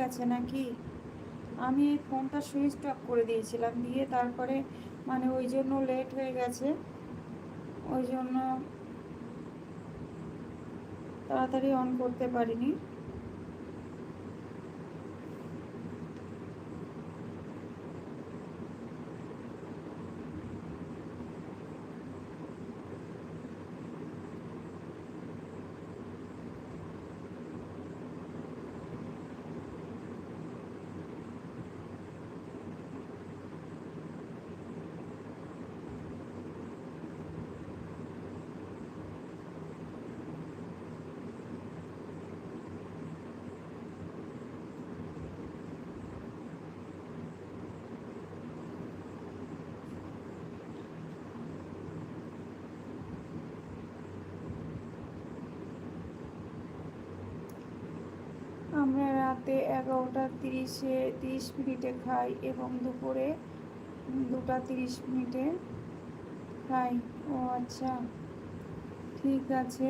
গেছে নাকি? আমি এই ফোনটা সুইচ অফ করে দিয়েছিলাম, দিয়ে তারপরে মানে ওই জন্য লেট হয়ে গেছে, ওই জন্য তাড়াতাড়ি অন করতে পারিনি। আমরা রাতে 11:30 খাই এবং দুপুরে 2:30 খাই। ও আচ্ছা, ঠিক আছে।